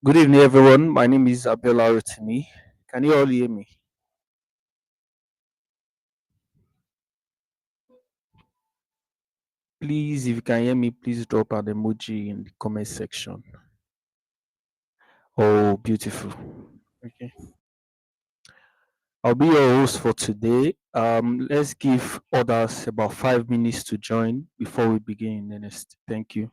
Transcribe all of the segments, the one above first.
Good evening, everyone. My name is Abiola Rotimi. Can you all hear me? Please, if you can hear me, please drop an emoji in the comment section. Oh, beautiful. Okay. I'll be your host for today. Let's give others about 5 minutes to join before we begin in earnest. Thank you.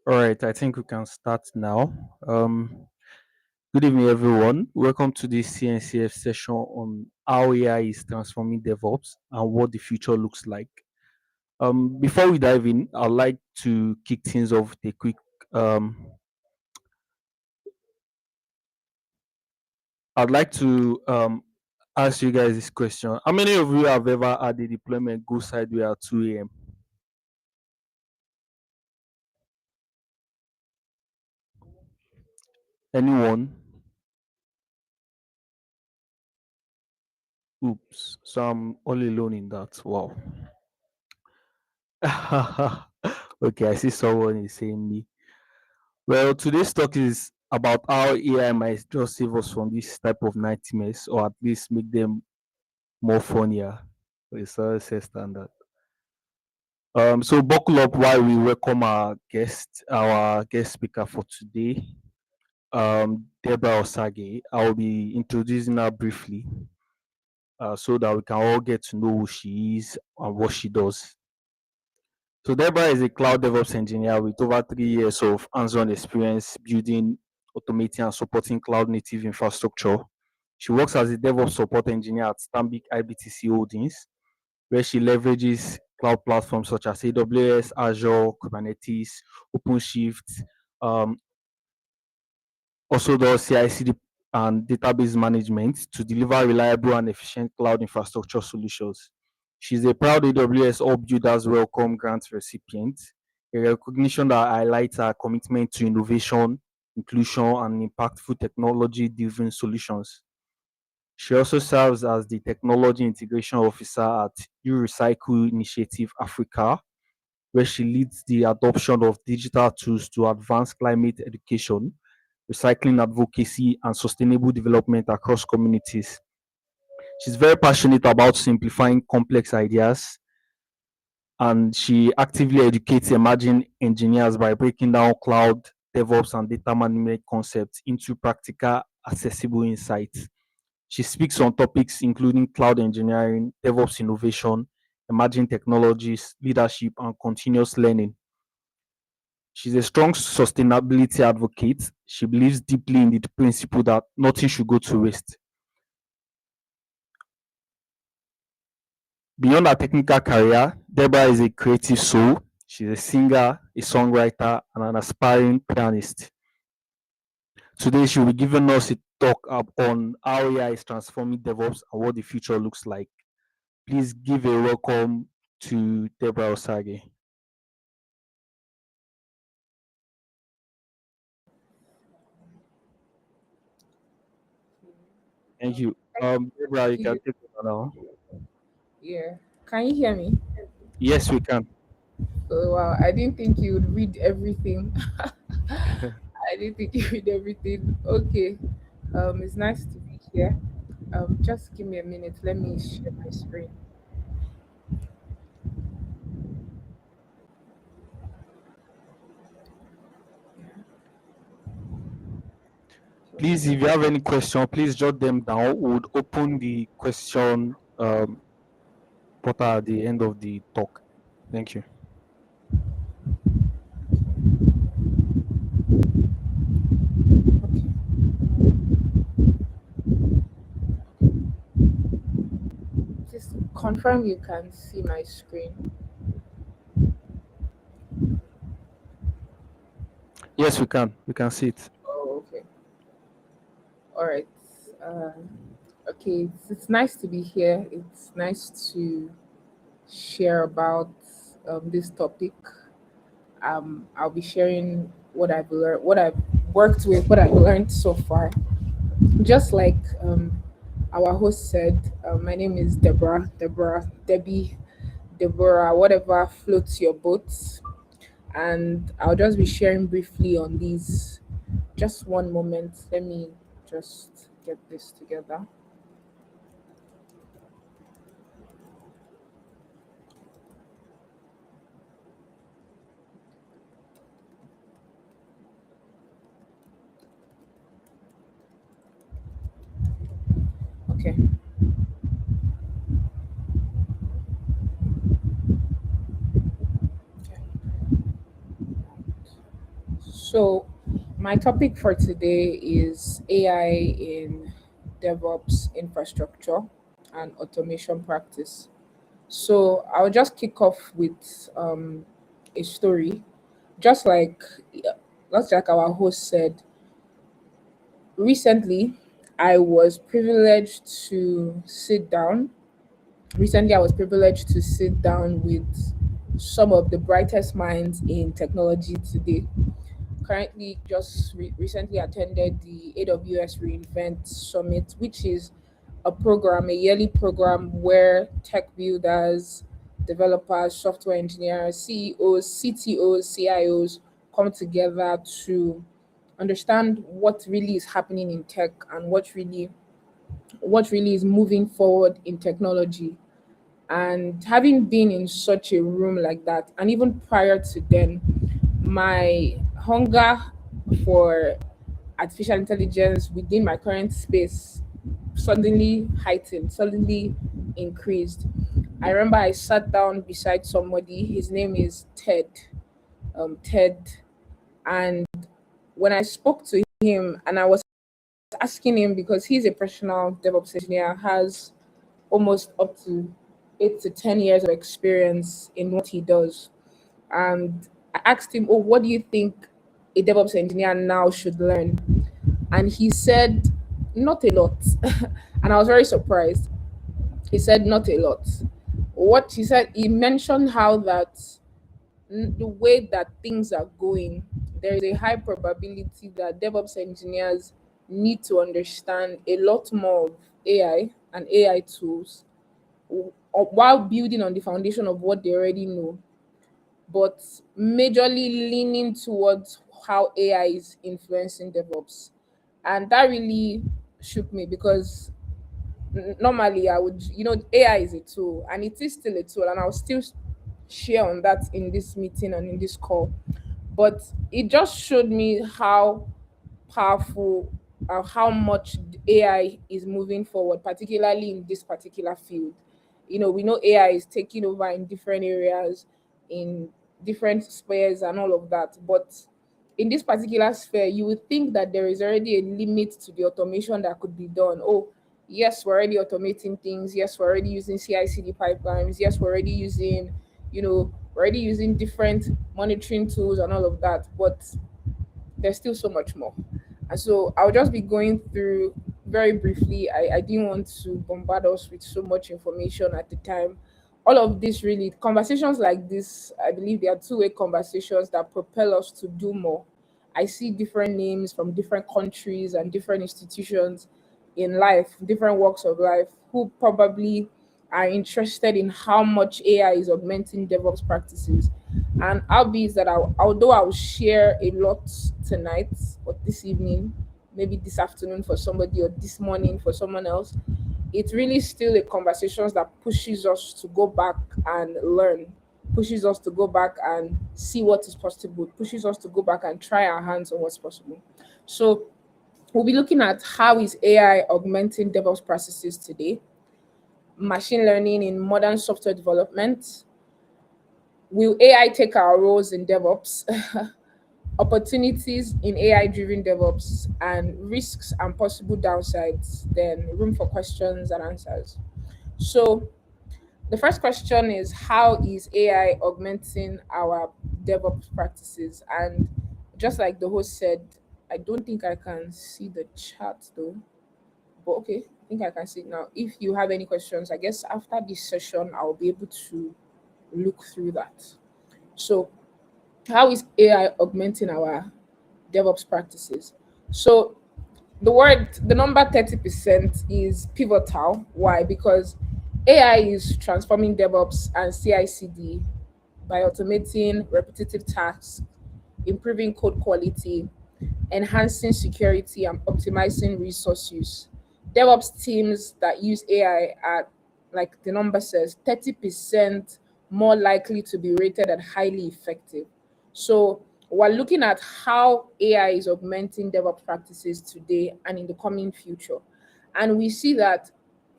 All right, I think we can start now. Good evening, everyone. Welcome to this CNCF session on how AI is transforming DevOps and what the future looks like. Before we dive in, I'd like to kick things off with a quick. Um, I'd like to ask you guys this question: how many of you have ever had a deployment go sideways at 2 a.m.? Anyone? Oops. So I'm all alone in that. Wow. Okay, I see someone is saying me. Well, today's talk is about how AI might just save us from this type of nightmares, or at least make them more funnier. It's a standard. So buckle up while we welcome our guest speaker for today, Deborah Osagie. I'll be introducing her briefly, so that we can all get to know who she is and what she does. So Deborah is a cloud DevOps engineer with over 3 years of hands-on experience building, automating, and supporting cloud-native infrastructure. She works as a DevOps support engineer at Stanbic IBTC Holdings, where she leverages cloud platforms such as AWS, Azure, Kubernetes, OpenShift, um, also does CI/CD and database management to deliver reliable and efficient cloud infrastructure solutions. She's a proud AWS All Builders Welcome Grant recipient, a recognition that highlights her commitment to innovation, inclusion, and impactful technology-driven solutions. She also serves as the Technology Integration Officer at Recycle Initiative Africa, where she leads the adoption of digital tools to advance climate education, recycling advocacy, and sustainable development across communities. She's very passionate about simplifying complex ideas, and she actively educates emerging engineers by breaking down cloud, DevOps, and data management concepts into practical, accessible insights. She speaks on topics including cloud engineering, DevOps innovation, emerging technologies, leadership, and continuous learning. She's a strong sustainability advocate. She believes deeply in the principle that nothing should go to waste. Beyond her technical career, Deborah is a creative soul. She's a singer, a songwriter, and an aspiring pianist. Today, she'll be giving us a talk up on how AI is transforming DevOps and what the future looks like. Please give a welcome to Deborah Osagie. Thank you. Deborah, you You, can take it now. yeah. Can you hear me? Yes, we can. Oh, wow. I didn't think you would read everything. I didn't think you read everything. Okay. It's nice to be here. Just give me a minute. Let me share my screen. Please, if you have any question, please jot them down. We would open the question portal at the end of the talk. Thank you. Just confirm you can see my screen. Yes, we can. We can see it. Oh, okay. All right. Uh, okay. It's nice to be here. It's nice to share about this topic. I'll be sharing what I've learned, what I've worked with, what I've learned so far. Just like our host said, my name is Deborah, Debbie, Deborah, whatever floats your boat. And I'll just be sharing briefly on these. Just one moment. Let me just get this together. Okay. So, my topic for today is AI in DevOps infrastructure and automation practice. So, I'll just kick off with a story. Just like, just like our host said, recently I was privileged to sit down. Recently, I was privileged to sit down with some of the brightest minds in technology today. Currently just recently attended the AWS reInvent Summit, which is a yearly program where tech builders, developers, software engineers, CEOs, CTOs, CIOs come together to understand what really is happening in tech and what really is moving forward in technology. And having been in such a room like that, and even prior to then, my hunger for artificial intelligence within my current space suddenly heightened, suddenly increased. I remember I sat down beside somebody. His name is Ted. Ted. And when I spoke to him and I was asking him, because he's a professional DevOps engineer, has almost up to 8 to 10 years of experience in what he does. And I asked him, "Oh, what do you think a DevOps engineer now should learn?" And he said, "Not a lot." And I was very surprised. He said, "Not a lot." What he said, he mentioned how that the way that things are going, there is a high probability that DevOps engineers need to understand a lot more of AI and AI tools while building on the foundation of what they already know, but majorly leaning towards how AI is influencing DevOps. And that really shook me because normally I would, AI is a tool and it is still a tool, and I'll still share on that in this meeting and in this call. But it just showed me how powerful and how much AI is moving forward, particularly in this particular field. We know AI is taking over in different areas, in different spheres, and all of that. But in this particular sphere, you would think that there is already a limit to the automation that could be done. Oh, yes, we're already automating things. Yes, we're already using CI/CD pipelines. Yes, we're already using different monitoring tools and all of that. But there's still so much more. And so I'll just be going through very briefly. I didn't want to bombard us with so much information at the time. All of this really, conversations like this, I believe they are two-way conversations that propel us to do more. I see different names from different countries and different institutions in life, different walks of life, who probably are interested in how much AI is augmenting DevOps practices. And I'll be that although I'll share a lot tonight or this evening, maybe this afternoon for somebody or this morning for someone else, it's really still a conversations that pushes us to go back and learn, pushes us to go back and see what is possible, pushes us to go back and try our hands on what's possible. So we'll be looking at how is AI augmenting DevOps processes today, machine learning in modern software development. Will AI take our roles in DevOps? Opportunities in AI driven DevOps, and risks and possible downsides, then room for questions and answers. So, the first question is, how is AI augmenting our DevOps practices? And just like the host said, I don't think I can see the chat though, but okay, I think I can see it now. If you have any questions, I guess after this session, I'll be able to look through that. So, how is AI augmenting our DevOps practices? So, the number 30% is pivotal. Why? Because AI is transforming DevOps and CI/CD by automating repetitive tasks, improving code quality, enhancing security, and optimizing resource use. DevOps teams that use AI are, like the number says, 30% more likely to be rated as highly effective. So we're looking at how AI is augmenting DevOps practices today and in the coming future. And we see that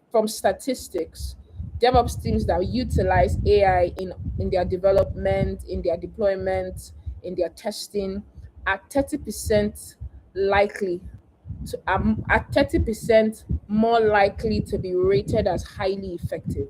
from statistics, DevOps teams that utilize AI in their development, in their deployment, in their testing are 30% likely are 30% more likely to be rated as highly effective,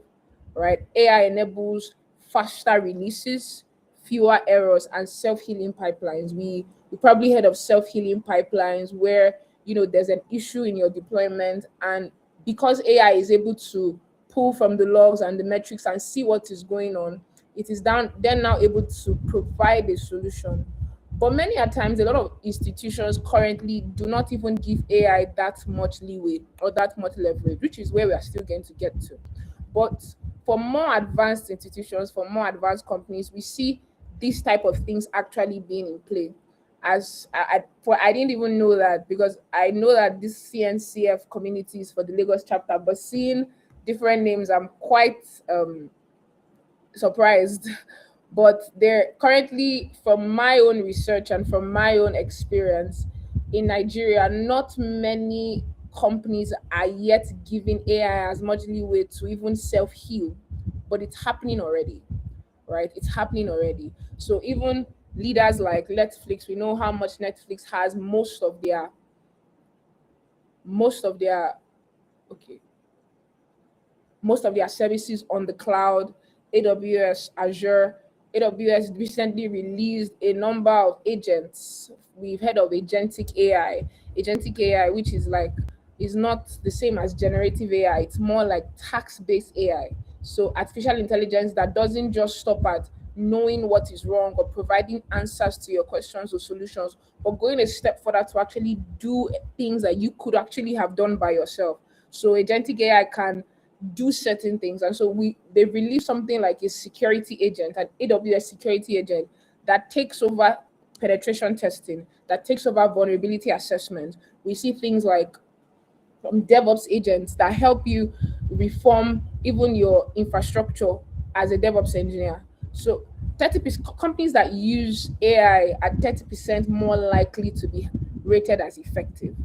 right? AI enables faster releases, fewer errors, and self-healing pipelines. We probably heard of self-healing pipelines where there's an issue in your deployment, and because AI is able to pull from the logs and the metrics and see what is going on, it is then now able to provide a solution. But many a times, a lot of institutions currently do not even give AI that much leeway or that much leverage, which is where we are still going to get to. But for more advanced institutions, for more advanced companies, we see these type of things actually being in play. As I didn't even know that, because I know that this CNCF community is for the Lagos chapter, but seeing different names, I'm quite surprised. But there currently, from my own research and from my own experience in Nigeria, not many companies are yet giving AI as much leeway to even self heal. but it's happening already, right? It's happening already. So even leaders like Netflix, we know how much Netflix has most of their okay most of their services on the cloud, AWS, Azure. AWS recently released a number of agents. We've heard of agentic AI, which is not the same as generative AI. It's more like task-based AI. So artificial intelligence that doesn't just stop at knowing what is wrong or providing answers to your questions or solutions, but going a step further to actually do things that you could actually have done by yourself. So agentic AI can do certain things. And so they released something like a security agent, an AWS security agent that takes over penetration testing, that takes over vulnerability assessment. We see things like DevOps agents that help you reform even your infrastructure as a DevOps engineer. So 30% companies that use AI are 30% more likely to be rated as effective.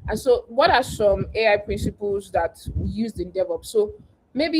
And so, what are some AI principles that we used in DevOps? So maybe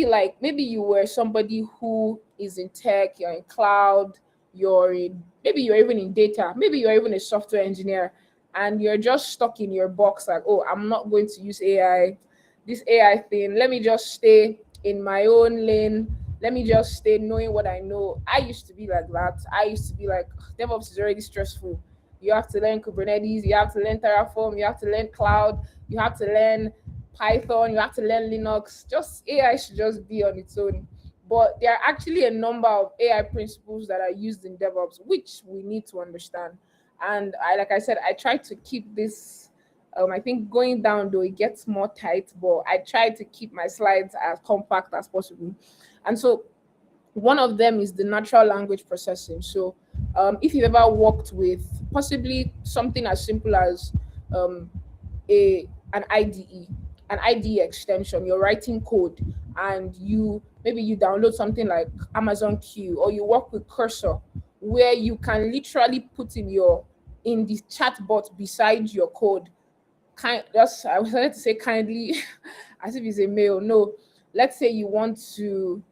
you were somebody who is in tech, you're in cloud, maybe you're even in data, maybe you're even a software engineer, and you're just stuck in your box like, oh, I'm not going to use AI, this AI thing. Let me just stay in my own lane. Let me just stay knowing what I know. I used to be like that. I used to be like, DevOps is already stressful. You have to learn Kubernetes, you have to learn Terraform, you have to learn cloud, you have to learn Python, you have to learn Linux. Just AI should just be on its own. But there are actually a number of AI principles that are used in DevOps, which we need to understand. And like I said, I try to keep this. I think going down though it gets more tight, but I try to keep my slides as compact as possible. And so one of them is the natural language processing. So if you've ever worked with possibly something as simple as um, an IDE, an IDE extension, you're writing code and you download something like Amazon Q, or you work with Cursor, where you can literally put in the chatbot beside your code. I was going to say kindly, as if it's a mail. No, let's say you want to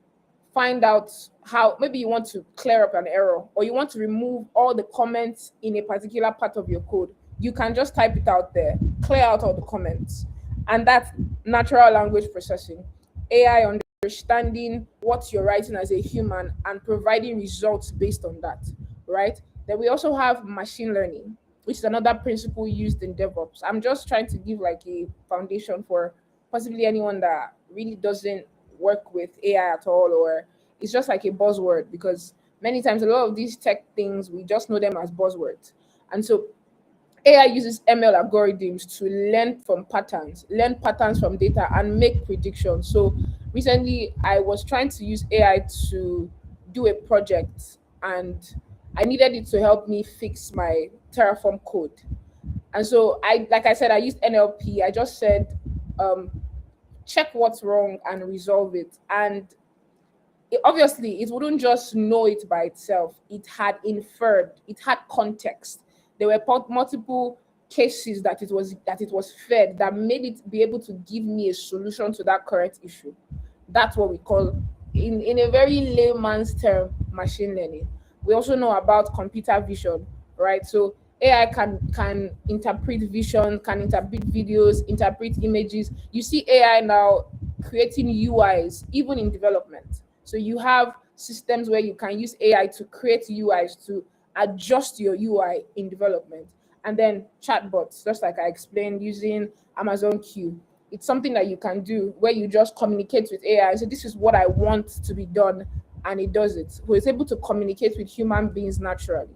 find out how, maybe you want to clear up an error, or you want to remove all the comments in a particular part of your code. You can just type it out there, clear out all the comments. And that's natural language processing. AI understanding what you're writing as a human and providing results based on that, right? Then we also have machine learning, which is another principle used in DevOps. I'm just trying to give like a foundation for possibly anyone that really doesn't work with AI at all, or it's just like a buzzword, because many times a lot of these tech things we just know them as buzzwords. And so AI uses ML algorithms to learn patterns from data and make predictions. So recently I was trying to use AI to do a project, and I needed it to help me fix my Terraform code. And so like I said, I used NLP. I just said, um, check what's wrong and resolve it. And obviously it wouldn't just know it by itself. It had inferred, it had context. There were multiple cases that it was fed that made it be able to give me a solution to that current issue. That's what we call, in a very layman's term, machine learning. We also know about computer vision, right? So AI can interpret vision, can interpret videos, interpret images. You see AI now creating UIs even in development. So you have systems where you can use AI to create UIs to adjust your UI in development. And then chatbots, just like I explained, using Amazon Q. It's something that you can do where you just communicate with AI and say, this is what I want to be done, and it does it. So it's able to communicate with human beings naturally,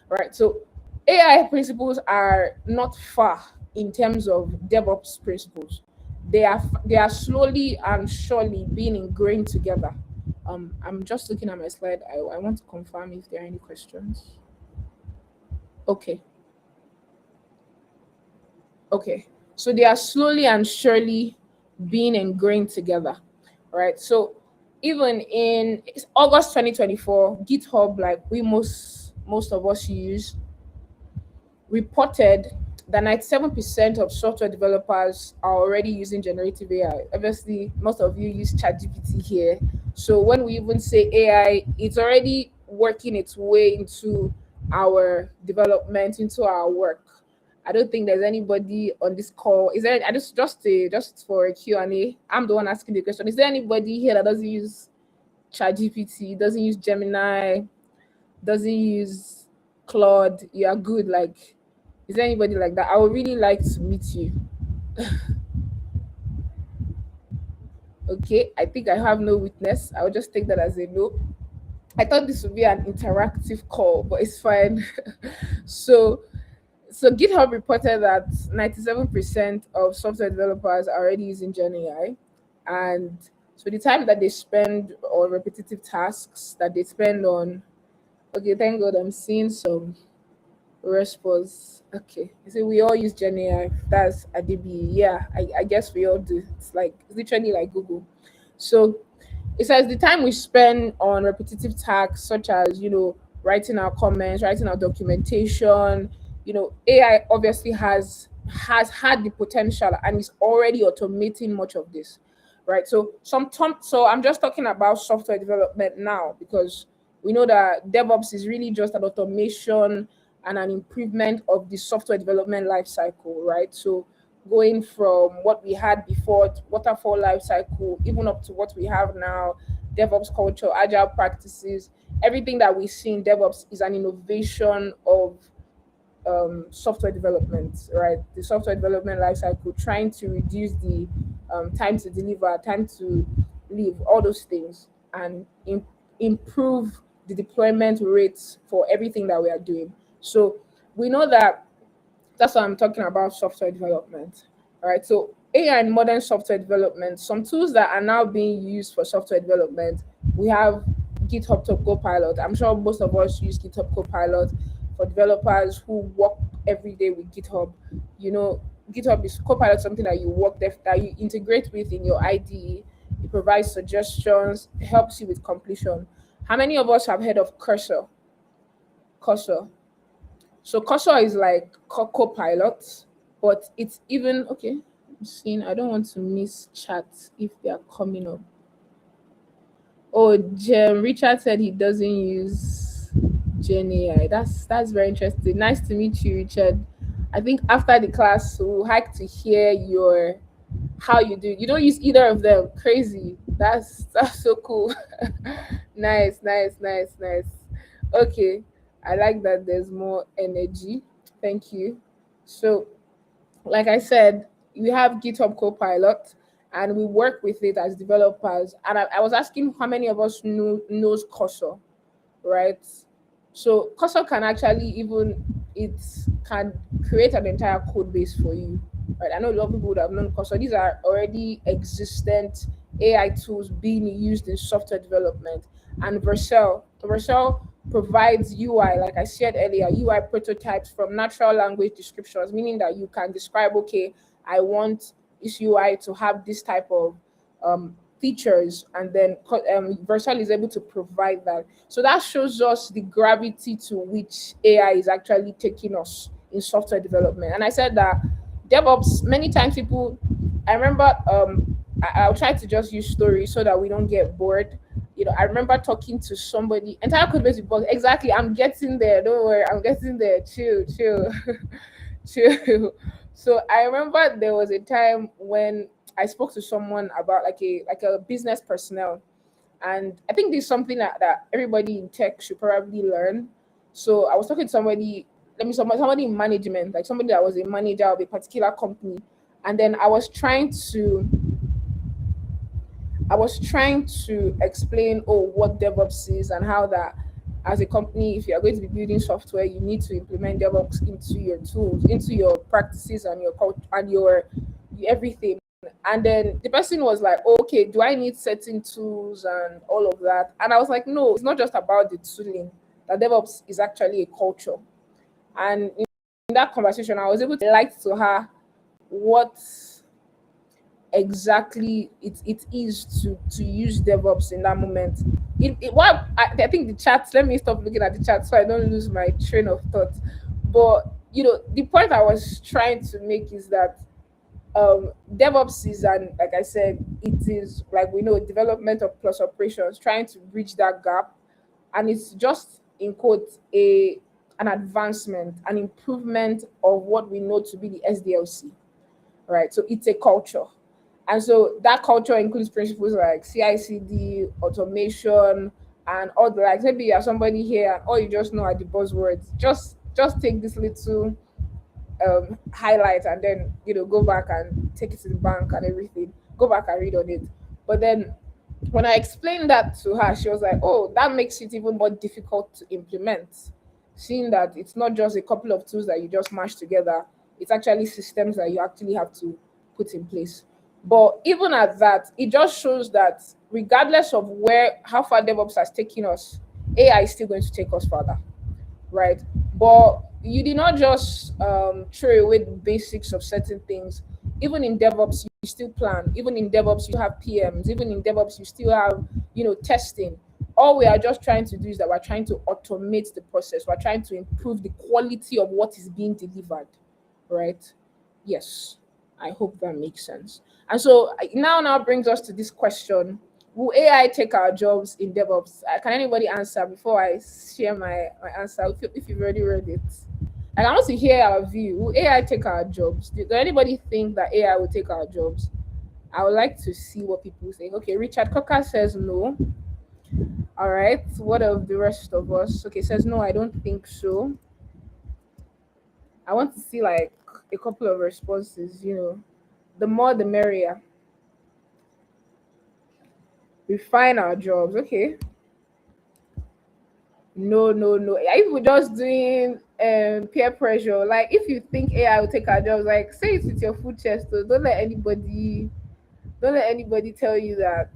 right? So AI principles are not far in terms of DevOps principles. They are slowly and surely being ingrained together. I'm just looking at my slide. I want to confirm if there are any questions. Okay. Okay. So they are slowly and surely being ingrained together, right? So even in August 2024, GitHub, like most of us use, reported that 97% of software developers are already using generative AI. Obviously, most of you use ChatGPT here. So when we even say AI, it's already working its way into our development, into our work. I don't think there's anybody on this call. Is there? I just for a Q and A. I'm the one asking the question. Is there anybody here that doesn't use ChatGPT, doesn't use Gemini, doesn't use Claude? You are good. Like, is there anybody like that? I would really like to meet you. Okay, I think I have no witness. I will just take that as a no. I thought this would be an interactive call, but it's fine. so, so GitHub reported that 97% of software developers are already using Gen AI, and so the time that they spend on repetitive tasks that they spend on. Okay, thank God I'm seeing some response. Okay, I say we all use Gen AI. That's Adibi. Yeah, I guess we all do. It's like it's literally like Google. So it says the time we spend on repetitive tasks such as writing our comments, writing our documentation. AI obviously has had the potential and is already automating much of this, right? So I'm just talking about software development now because we know that DevOps is really just an automation and an improvement of the software development life cycle, right? So going from what we had before, waterfall life cycle, even up to what we have now, DevOps culture, agile practices, everything that we see in DevOps is an innovation of software development, right? The software development lifecycle, trying to reduce the time to deliver, time to live, all those things, and improve the deployment rates for everything that we are doing. So we know that that's what I'm talking about software development. All right. So AI and modern software development, some tools that are now being used for software development, we have GitHub to Copilot. I'm sure most of us use GitHub Copilot for developers who work every day with GitHub. GitHub is Copilot, something that you that you integrate with in your IDE. It provides suggestions, helps you with completion. How many of us have heard of Cursor? Cursor. So Cursor is like Copilot, but it's even okay. I'm seeing. I don't want to miss chat if they are coming up. Oh, Richard said he doesn't use Gen AI. That's very interesting. Nice to meet you, Richard. I think after the class, we'll like to hear your how you do. You don't use either of them. Crazy. That's so cool. Nice, nice, nice, nice. Okay. I like that there's more energy. Thank you. So, like I said, we have GitHub Copilot and we work with it as developers. And I was asking how many of us knows Cursor, right? So Cursor can actually even it can create an entire code base for you. Right. I know a lot of people would have known Cursor. These are already existent AI tools being used in software development. And Vercel provides UI, like I said earlier, UI prototypes from natural language descriptions, meaning that you can describe, okay, I want this UI to have this type of features, and then Vercel is able to provide that. So that shows us the gravity to which AI is actually taking us in software development. And I said that DevOps, many times people, I remember, I'll try to just use stories so that we don't get bored. I remember talking to somebody, entire code base report. Exactly, I'm getting there. Don't worry, I'm getting there. Chill, chill, chill. So I remember there was a time when I spoke to someone about like a business personnel, and I think this is something that everybody in tech should probably learn. So I was talking to somebody, somebody in management, like somebody that was a manager of a particular company, and then I was trying to explain what DevOps is and how that as a company, if you are going to be building software, you need to implement DevOps into your tools, into your practices and your culture and your everything. And then the person was like, okay, do I need certain tools and all of that? And I was like, no, it's not just about the tooling. That DevOps is actually a culture. And in that conversation, I was able to highlight to her what exactly it is to use DevOps in that moment. I think the chat. Let me stop looking at the chat so I don't lose my train of thought. But the point I was trying to make is that DevOps is, and like I said, it is like we know development of plus operations, trying to bridge that gap, and it's just in quotes a an advancement, an improvement of what we know to be the SDLC, right? So it's a culture. And so that culture includes principles like CI/CD, automation, and all the like. Maybe you're somebody here and all you just know are the buzzwords. Just take this little highlight and then go back and take it to the bank and everything. Go back and read on it. But then when I explained that to her, she was like, "Oh, that makes it even more difficult to implement." Seeing that it's not just a couple of tools that you just mash together, it's actually systems that you actually have to put in place. But even at that, it just shows that regardless of where how far DevOps has taken us, AI is still going to take us further, right? But you did not just throw away the basics of certain things. Even in DevOps, you still plan. Even in DevOps, you have PMs. Even in DevOps, you still have testing. All we are just trying to do is that we're trying to automate the process. We're trying to improve the quality of what is being delivered, right? Yes, I hope that makes sense. And so now brings us to this question: will AI take our jobs in DevOps? Can anybody answer before I share my answer? If you've already read it, and I want to hear our view. Will AI take our jobs? Does anybody think that AI will take our jobs? I would like to see what people think. Okay, Richard Cocker says no. All right. What of the rest of us? Okay, says no, I don't think so. I want to see like a couple of responses. The more the merrier. Refine our jobs. Okay. No, no, no. If we're just doing peer pressure, like if you think AI will take our jobs, like say it with your full chest. So don't let anybody tell you that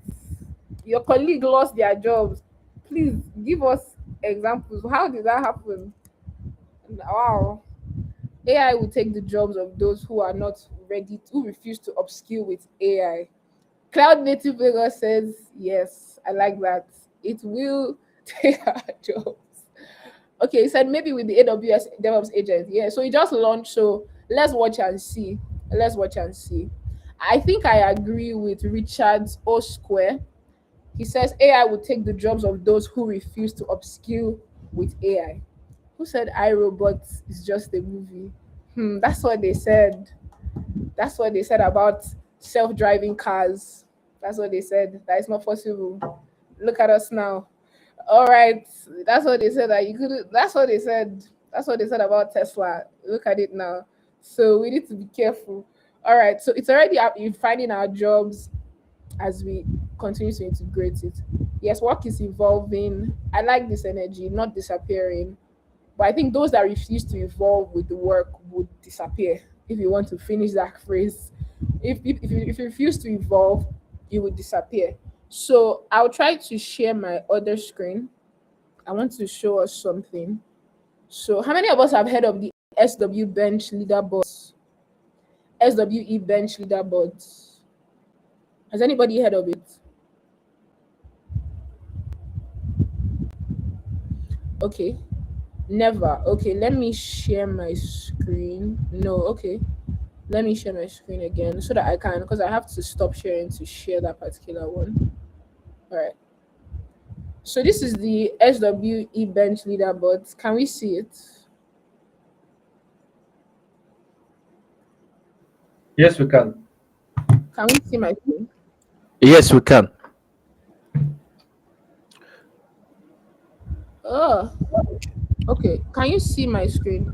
your colleague lost their jobs. Please give us examples. How did that happen? Wow. AI will take the jobs of those who are not ready, who refuse to upskill with AI. Cloud native Lagos says yes. I like that. It will take our jobs. Okay, he said maybe with the AWS DevOps agent. Yeah, so he just launched. So let's watch and see. Let's watch and see. I think I agree with Richard's O Square. He says AI will take the jobs of those who refuse to upskill with AI. Who said iRobot is just a movie? That's what they said. That's what they said about self-driving cars. That's what they said. That is not possible. Look at us now. All right. That's what they said that you could. That's what they said. That's what they said about Tesla. Look at it now. So we need to be careful. All right. So it's already up in finding our jobs as we continue to integrate it. Yes, work is evolving. I like this energy, not disappearing. But I think those that refuse to evolve with the work would disappear. If you want to finish that phrase, if you refuse to evolve, you would disappear. So I'll try to share my other screen. I want to show us something. So how many of us have heard of the SW bench leaderboards? SWE bench leaderboards. Has anybody heard of it? Okay. Never. Okay, let me share my screen. No, okay. Let me share my screen again so that I can, because I have to stop sharing to share that particular one. All right. So this is the SWE bench leaderboard. Can we see it? Yes, we can. Can we see my screen? Yes, we can. Oh, okay. Can you see my screen?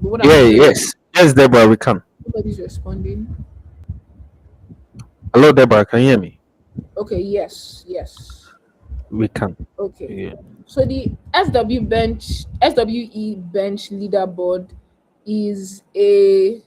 What I'm Yeah, showing? yes. Yes, Deborah, we can. Nobody's responding. Hello, Deborah, can you hear me? Okay, yes. We can. Okay. Yeah. So the SWE bench leaderboard is a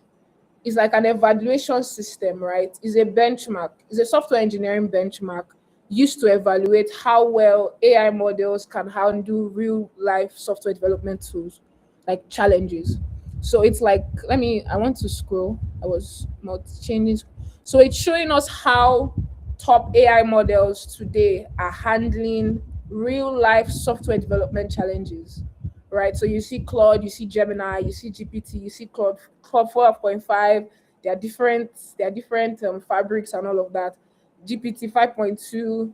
is like an evaluation system, right? It's a benchmark. It's a software engineering benchmark used to evaluate how well AI models can handle real life software development tools, like challenges. So it's like, I want to scroll. I was not changing. So it's showing us how top AI models today are handling real life software development challenges, right? So you see Claude, you see Gemini, you see GPT, you see Claude 4.5. There are different fabrics and all of that. GPT 5.2,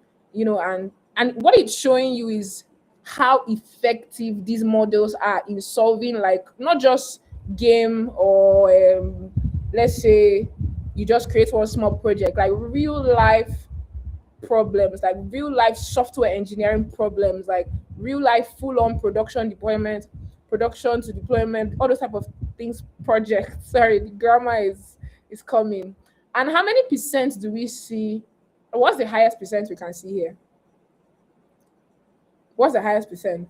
and what it's showing you is how effective these models are in solving, like, not just game or let's say you just create one small project, like real life problems, like real life software engineering problems, like real life full on production deployment, production to deployment, all those type of things, projects. Sorry, the grammar is coming. And how many percent do we see? What's the highest percent we can see here? What's the highest percent?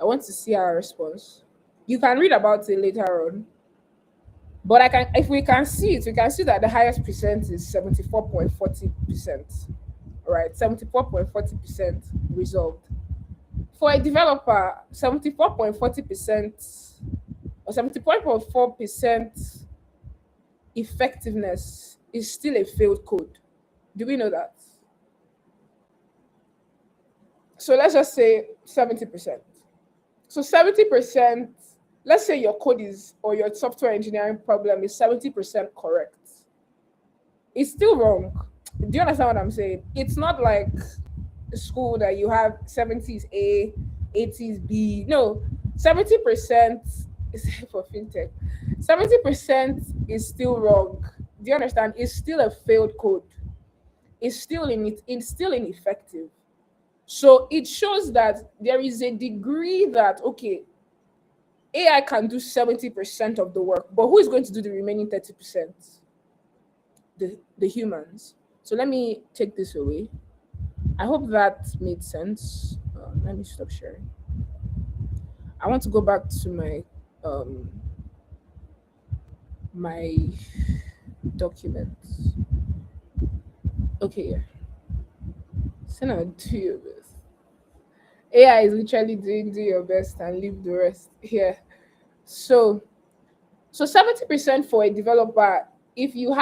I want to see our response. You can read about it later on. But if we can see it, we can see that the highest percent is 74.40%. Right, 74.40% resolved. For a developer, 74.40% or 74.4% effectiveness is still a failed code. Do we know that? So let's just say 70%. So 70%, let's say your code is, or your software engineering problem is 70% correct. It's still wrong. Do you understand what I'm saying? It's not like school that you have 70s A, 80s B. No, 70% is for fintech. 70% is still wrong. Do you understand? It's still a failed code. It's still ineffective. So it shows that there is a degree that, okay, AI can do 70% of the work, but who is going to do the remaining 30%? The humans. So let me take this away. I hope that made sense. Let me stop sharing. I want to go back to my documents. Okay, yeah. So now do your best. AI is literally doing do your best and leave the rest here. So 70% for a developer, if you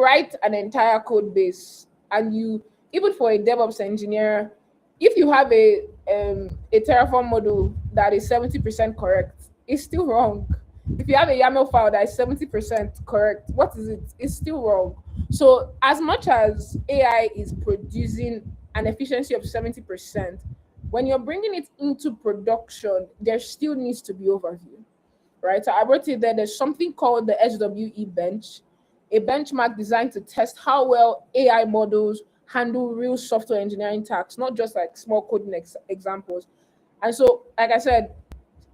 write an entire code base, and you, even for a DevOps engineer, if you have a Terraform model that is 70% correct, it's still wrong. If you have a YAML file that is 70% correct, what is it? It's still wrong. So as much as AI is producing an efficiency of 70%, when you're bringing it into production, there still needs to be overview, right? So I wrote it there. There's something called the SWE bench, a benchmark designed to test how well AI models handle real software engineering tasks, not just like small coding examples. And so, like I said,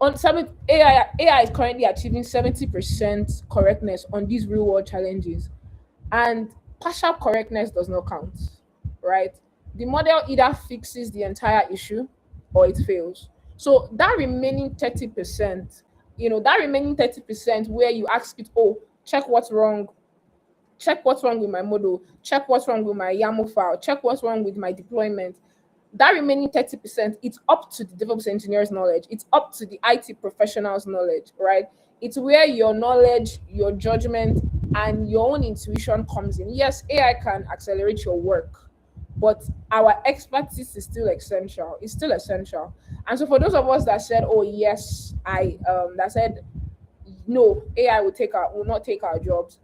on AI is currently achieving 70% correctness on these real world challenges, and partial correctness does not count, right? The model either fixes the entire issue or it fails. So that remaining 30%, where you ask it, oh, check what's wrong with my model, check what's wrong with my YAML file, check what's wrong with my deployment. That remaining 30%, it's up to the DevOps engineer's knowledge. It's up to the IT professional's knowledge, right? It's where your knowledge, your judgment, and your own intuition comes in. Yes, AI can accelerate your work, but our expertise is still essential. It's still essential. And so for those of us that said, oh yes, that said no, AI will not take our jobs.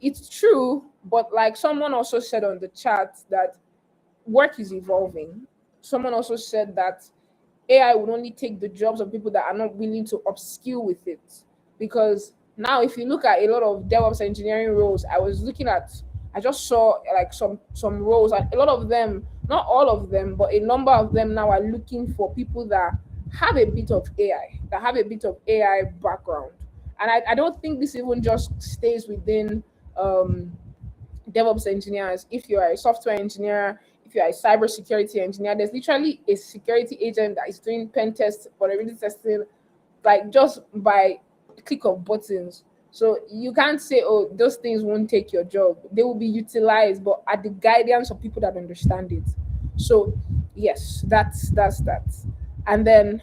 It's true, but like someone also said on the chat that work is evolving. Someone also said that AI would only take the jobs of people that are not willing to upskill with it. Because now, if you look at a lot of DevOps engineering roles, I just saw like some roles, and a lot of them, not all of them, but a number of them now are looking for people that have a bit of AI background. And I don't think this even just stays within DevOps engineers. If you are a software engineer, if you are a cybersecurity engineer, there's literally a security agent that is doing pen tests, vulnerability testing, like just by a click of buttons. So you can't say, oh, those things won't take your job. They will be utilized, but at the guidance of people that understand it. So yes, that's that. And then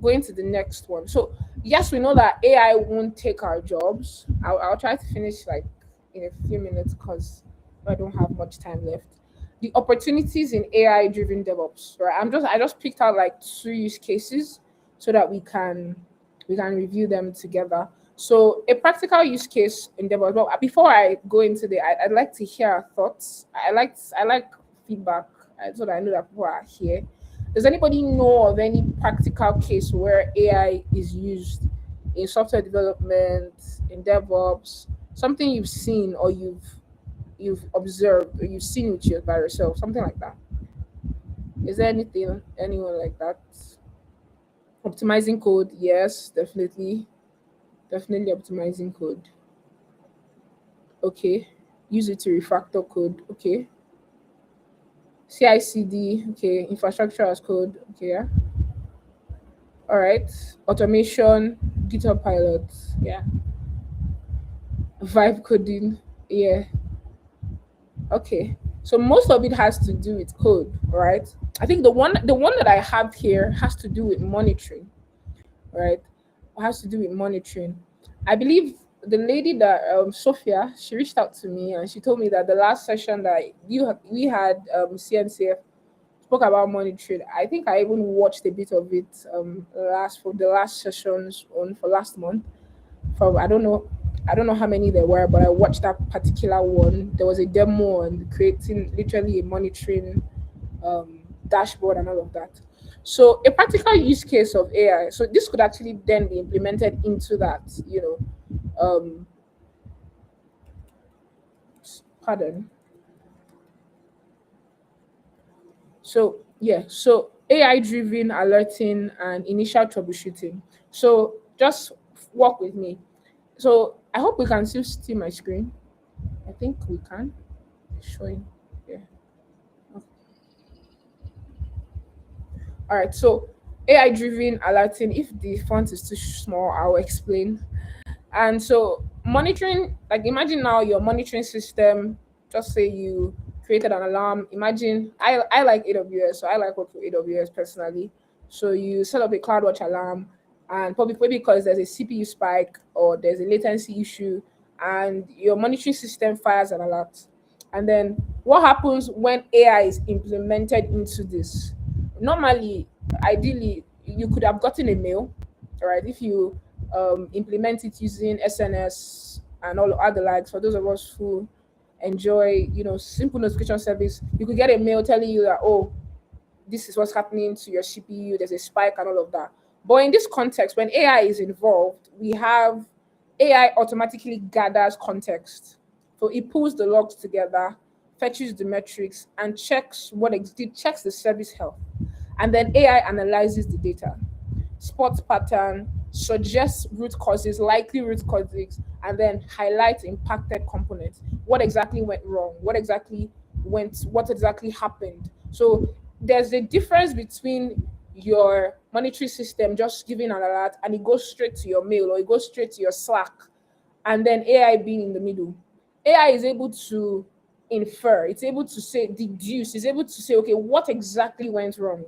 going to the next one. So yes, we know that AI won't take our jobs. I'll try to finish like in a few minutes because I don't have much time left. The opportunities in AI driven DevOps, right? I just picked out like two use cases so that we can review them together. So a practical use case in DevOps. But before I go into I'd like to hear our thoughts. I like feedback, so that I know that people are here. Does anybody know of any practical case where AI is used in software development, in DevOps, something you've seen or you've observed or you've seen with you by yourself, something like that? Is there anyone like that? Optimizing code, yes, definitely optimizing code. Okay. Use it to refactor code. Okay. CI/CD. Okay. Infrastructure as code. Okay. Yeah. All right. Automation. GitHub pilots. Yeah. Vibe coding. Yeah. Okay. So most of it has to do with code, right? I think the one that I have here has to do with monitoring, right? It has to do with monitoring. I believe the lady that Sophia, she reached out to me and she told me that the last session that we had CNCF spoke about monitoring. I think I even watched a bit of it last for the last sessions on for last month. From I don't know how many there were, but I watched that particular one. There was a demo on creating literally a monitoring dashboard and all of that. So a practical use case of AI. So this could actually then be implemented into that. Um, pardon. So yeah, so AI driven alerting and initial troubleshooting. So just walk with me. So I hope we can still see my screen. I think we can. Showing. Yeah. All right. So AI driven alerting. If the font is too small, I'll explain. And so monitoring, like imagine now your monitoring system, just say you created an alarm. Imagine I like AWS, so I like working with AWS personally. So you set up a CloudWatch alarm and probably maybe because there's a CPU spike or there's a latency issue and your monitoring system fires an alert. And then what happens when AI is implemented into this? Normally, ideally, you could have gotten a mail, right? If you implement it using SNS and all other likes. For those of us who enjoy, simple notification service, you could get a mail telling you that, oh, this is what's happening to your CPU, there's a spike and all of that. But in this context, when AI is involved, we have AI automatically gathers context. So it pulls the logs together, fetches the metrics, and checks the service health. And then AI analyzes the data, spots pattern, suggests root causes, likely root causes, and then highlights impacted components. What exactly went wrong? What exactly happened? So there's a difference between your monetary system just giving an alert and it goes straight to your mail or it goes straight to your Slack and then AI being in the middle. AI is able to infer, it's able to say, deduce, it's able to say, okay, what exactly went wrong,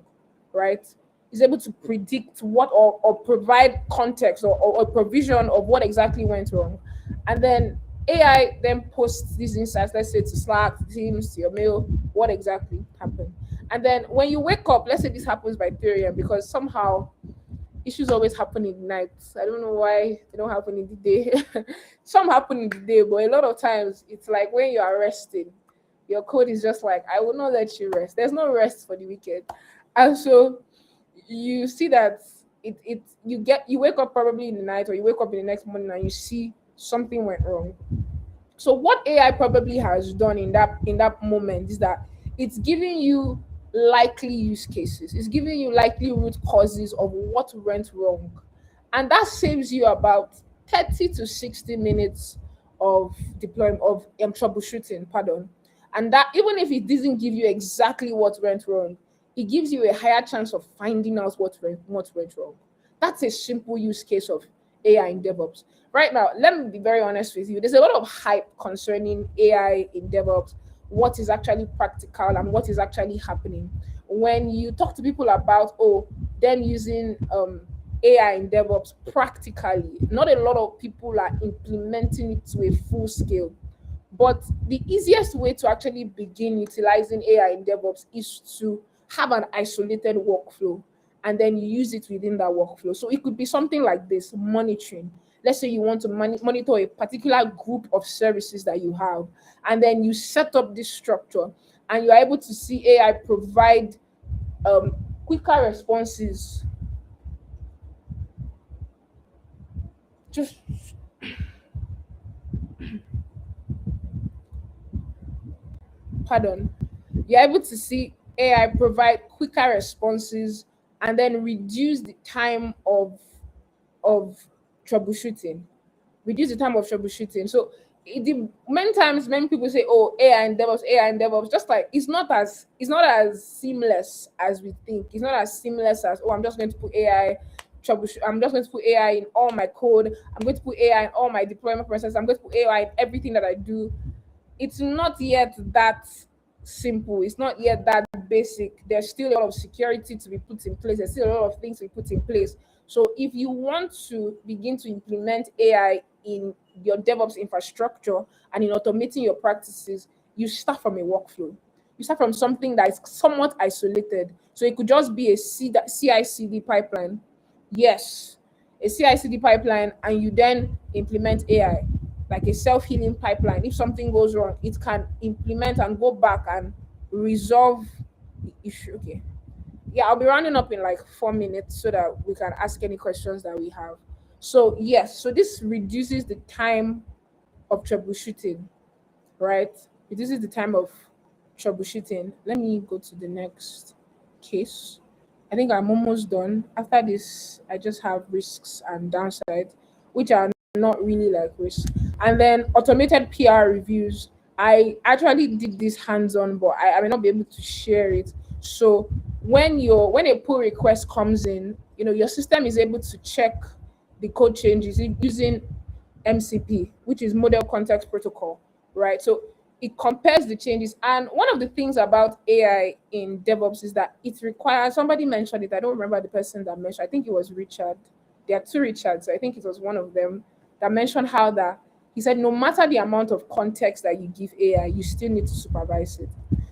right? Is able to predict or provide context or provision of what exactly went wrong. And then AI then posts these insights, let's say to Slack, to Teams, to your mail, what exactly happened. And then when you wake up, let's say this happens by 3 a.m. because somehow issues always happen in the night. I don't know why they don't happen in the day. Some happen in the day, but a lot of times it's like when you are resting, your code is just like, I will not let you rest. There's no rest for the weekend. And so you see that you wake up probably in the night or you wake up in the next morning and you see something went wrong. So what AI probably has done in that moment is that it's giving you likely use cases. It's giving you likely root causes of what went wrong. And that saves you about 30 to 60 minutes of deployment of troubleshooting, pardon. And that even if it doesn't give you exactly what went wrong, it gives you a higher chance of finding out what went wrong. That's a simple use case of AI in DevOps. Right now, let me be very honest with you. There's a lot of hype concerning AI in DevOps, what is actually practical and what is actually happening. When you talk to people about, oh, them using AI in DevOps practically, not a lot of people are implementing it to a full scale. But the easiest way to actually begin utilizing AI in DevOps is to have an isolated workflow and then you use it within that workflow. So it could be something like this monitoring. let's say you want to monitor a particular group of services that you have, and then you set up this structure, and you're able to see AI provide um, quicker responses. Just pardon. You're able to see AI provide quicker responses and then reduce the time of troubleshooting. Reduce the time of troubleshooting. So many times many people say, "Oh, AI and DevOps, AI and DevOps." Just like it's not as seamless as we think. It's not as seamless as, "Oh, I'm just going to put AI troubleshoot. I'm just going to put AI in all my code. I'm going to put AI in all my deployment process. I'm going to put AI in everything that I do." It's not yet that simple. It's not yet that basic. There's still a lot of security to be put in place. There's still a lot of things to be put in place. So if you want to begin to implement AI in your DevOps infrastructure and in automating your practices, you start from a workflow. You start from something that is somewhat isolated. So it could just be a CI/CD pipeline. Yes, a CI/CD pipeline, and you then implement AI like a self-healing pipeline. If something goes wrong, it can implement and go back and resolve the issue. Okay. Yeah, I'll be rounding up in like 4 minutes so that we can ask any questions that we have. So yes, so this reduces the time of troubleshooting, right? Reduces the time of troubleshooting. Let me go to the next case. I think I'm almost done. After this, I just have risks and downsides, which are not really like risks. And then automated PR reviews. I actually did this hands-on, but I may not be able to share it. So when a pull request comes in, your system is able to check the code changes using MCP, which is Model Context Protocol, right? So it compares the changes. And one of the things about AI in DevOps is that it requires, somebody mentioned it, I don't remember the person that mentioned, I think it was Richard. There are two Richards, I think it was one of them that mentioned how that he said no matter the amount of context that you give AI, you still need to supervise it.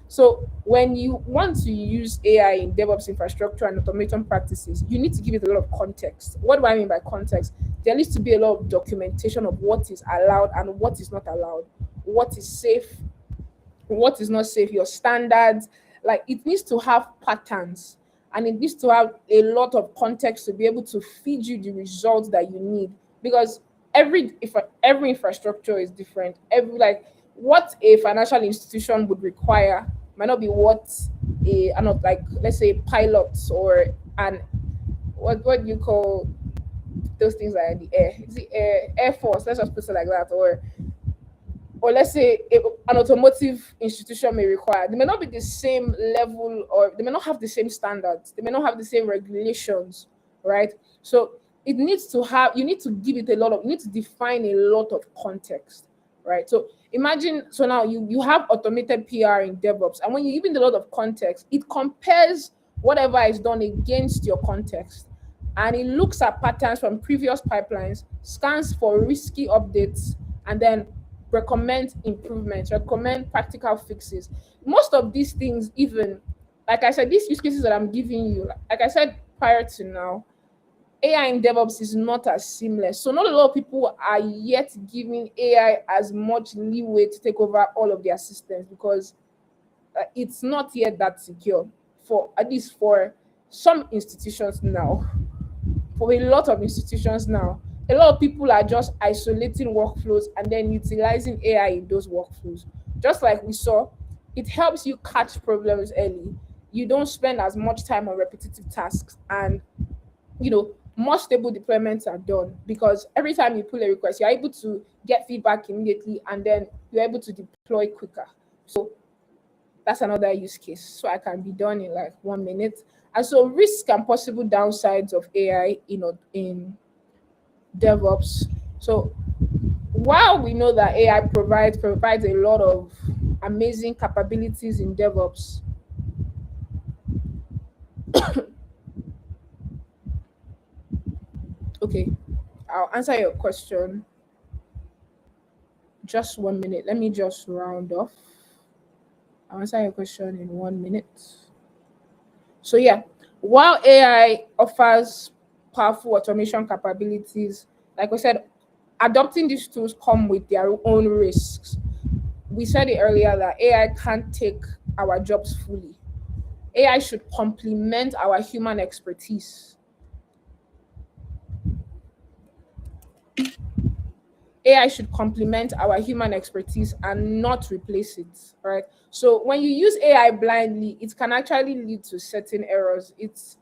So when you want to use AI in DevOps infrastructure and automation practices, you need to give it a lot of context. What do I mean by context? There needs to be a lot of documentation of what is allowed and what is not allowed, what is safe, what is not safe, your standards. Like it needs to have patterns, and it needs to have a lot of context to be able to feed you the results that you need. Because every infrastructure is different. Every like what a financial institution would require might not be what a not like let's say pilots or an what do you call those things that are in the air? Is it air force? Let's just put it like that, or let's say an automotive institution may require. They may not be the same level, or they may not have the same standards. They may not have the same regulations, right? So you need to give it a lot of, you need to define a lot of context, right? So imagine, so now you have automated PR in DevOps, and when you give it a lot of context, it compares whatever is done against your context, and it looks at patterns from previous pipelines, scans for risky updates, and then recommend improvements, recommend practical fixes. Most of these things, even like I said, these use cases that I'm giving you, like I said prior to now, AI in DevOps is not as seamless. So not a lot of people are yet giving AI as much leeway to take over all of their systems because it's not yet that secure for at least for some institutions now. For a lot of institutions now, a lot of people are just isolating workflows and then utilizing AI in those workflows. Just like we saw, it helps you catch problems early. You don't spend as much time on repetitive tasks, and more stable deployments are done because every time you pull a request, you're able to get feedback immediately and then you're able to deploy quicker. So that's another use case. So I can be done in like 1 minute. And so risk and possible downsides of AI, in DevOps. So while we know that AI provides a lot of amazing capabilities in DevOps, okay, I'll answer your question. Just 1 minute. Let me just round off. I'll answer your question in 1 minute. So yeah, while AI offers powerful automation capabilities, like we said, adopting these tools come with their own risks. We said it earlier that AI can't take our jobs fully. AI should complement our human expertise. AI should complement our human expertise and not replace it, right? So when you use AI blindly, it can actually lead to certain errors. It's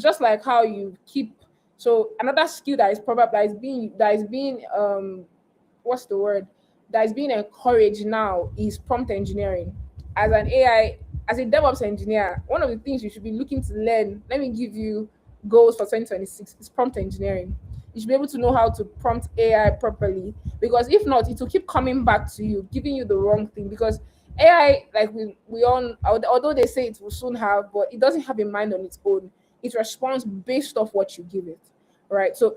just like how you keep. So another skill that is probably that is being what's the word, that is being encouraged now is prompt engineering. As an AI, as a DevOps engineer, one of the things you should be looking to learn, let me give you goals for 2026, is prompt engineering. You should be able to know how to prompt AI properly, because if not, it will keep coming back to you, giving you the wrong thing. Because AI, like we all, although they say it will soon have, but it doesn't have a mind on its own. It responds based off what you give it, right? So